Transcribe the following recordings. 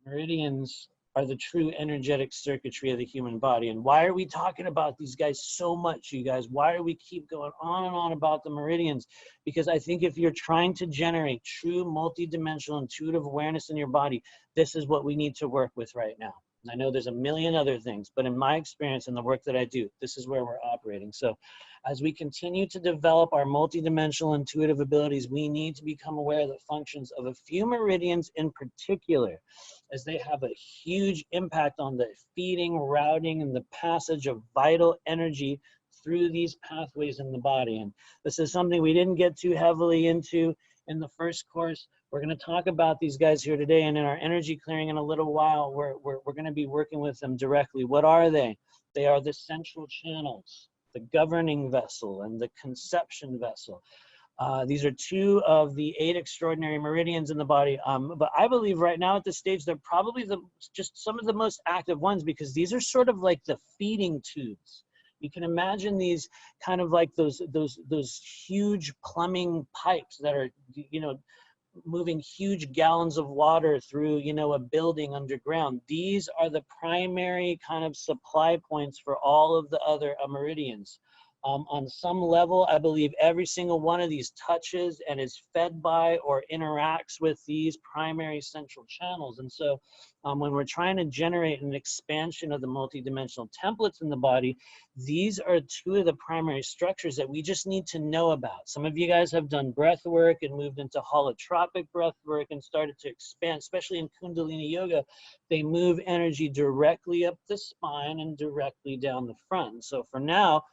Meridians are the true energetic circuitry of the human body. And why are we talking about these guys so much, you guys? Why do we keep going on and on about the meridians? Because I think if you're trying to generate true multidimensional intuitive awareness in your body, this is what we need to work with right now. I know there's a million other things, but in my experience and the work that I do, this is where we're operating. So as we continue to develop our multidimensional intuitive abilities, we need to become aware of the functions of a few meridians in particular, as they have a huge impact on the feeding, routing, and the passage of vital energy through these pathways in the body. And this is something we didn't get too heavily into in the first course. We're going to talk about these guys here today, and in our energy clearing in a little while, we're going to be working with them directly. What are they? They are the central channels, the governing vessel, and the conception vessel. These are two of the 8 extraordinary meridians in the body, but I believe right now at this stage, they're probably just some of the most active ones, because these are sort of like the feeding tubes. You can imagine these kind of like those huge plumbing pipes that are, you know, moving huge gallons of water through, you know, a building underground. These are the primary kind of supply points for all of the other meridians. On some level, I believe every single one of these touches and is fed by or interacts with these primary central channels. And so when we're trying to generate an expansion of the multidimensional templates in the body, these are two of the primary structures that we just need to know about. Some of you guys have done breath work and moved into holotropic breath work and started to expand, especially in Kundalini yoga. They move energy directly up the spine and directly down the front. So for now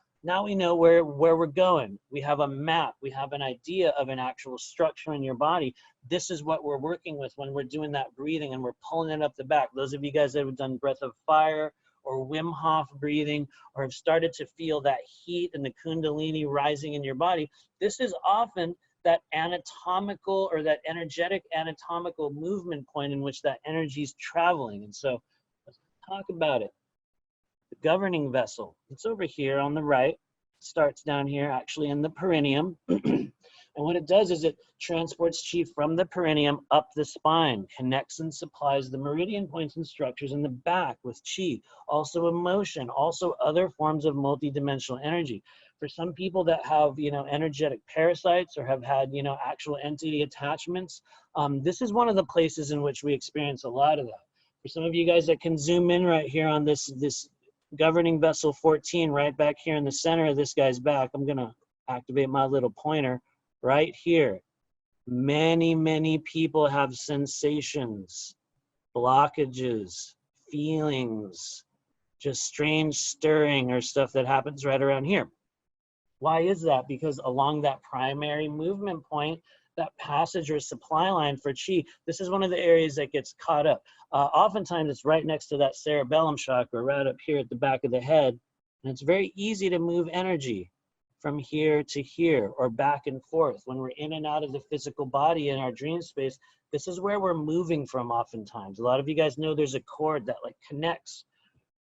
we know where we're going. We have a map. We have an idea of an actual structure in your body. This is what we're working with when we're doing that breathing and we're pulling it up the back. Those of you guys that have done breath of fire or Wim Hof breathing, or have started to feel that heat and the Kundalini rising in your body, this is often that anatomical or that energetic anatomical movement point in which that energy is traveling. And so let's talk about it. The governing vessel, it's over here on the right, starts down here actually in the perineum. And what it does is it transports chi from the perineum up the spine, connects and supplies the meridian points and structures in the back with chi, also emotion, also other forms of multidimensional energy. For some people that have, you know, energetic parasites or have had, you know, actual entity attachments, this is one of the places in which we experience a lot of that. For some of you guys that can zoom in right here on this governing vessel 14, right back here in the center of this guy's back, I'm gonna activate my little pointer right here. Many people have sensations, blockages, feelings, just strange stirring or stuff that happens right around here. Why is that? Because along that primary movement point, that passage or supply line for chi, this is one of the areas that gets caught up. Oftentimes it's right next to that cerebellum chakra, right up here at the back of the head. And it's very easy to move energy from here to here or back and forth. When we're in and out of the physical body in our dream space, this is where we're moving from oftentimes. A lot of you guys know there's a cord that like connects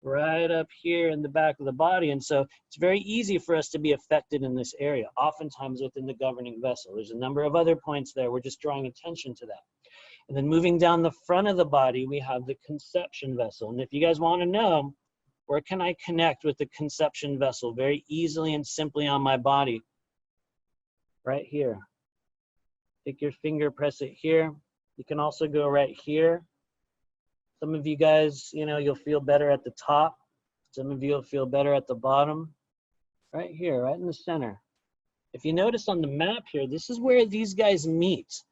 right up here in the back of the body. And so it's very easy for us to be affected in this area, oftentimes within the governing vessel. There's a number of other points there. We're just drawing attention to that. And then moving down the front of the body, we have the conception vessel. And if you guys want to know, where can I connect with the conception vessel? Very easily and simply on my body. Right here. Take your finger, press it here. You can also go right here. Some of you guys, you know, you'll feel better at the top. Some of you will feel better at the bottom. Right here, right in the center. If you notice on the map here, this is where these guys meet.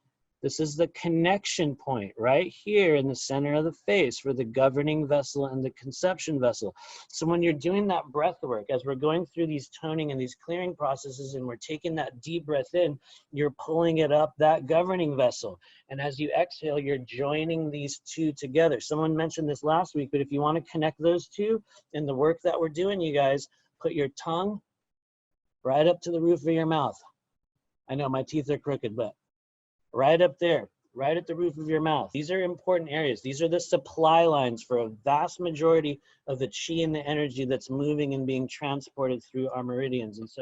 This is the connection point right here in the center of the face for the governing vessel and the conception vessel. So when you're doing that breath work, as we're going through these toning and these clearing processes and we're taking that deep breath in, you're pulling it up that governing vessel. And as you exhale, you're joining these two together. Someone mentioned this last week, but if you want to connect those two in the work that we're doing, you guys, put your tongue right up to the roof of your mouth. I know my teeth are crooked, but right up there, right at the roof of your mouth. These are important areas. These are the supply lines for a vast majority of the chi and the energy that's moving and being transported through our meridians. And so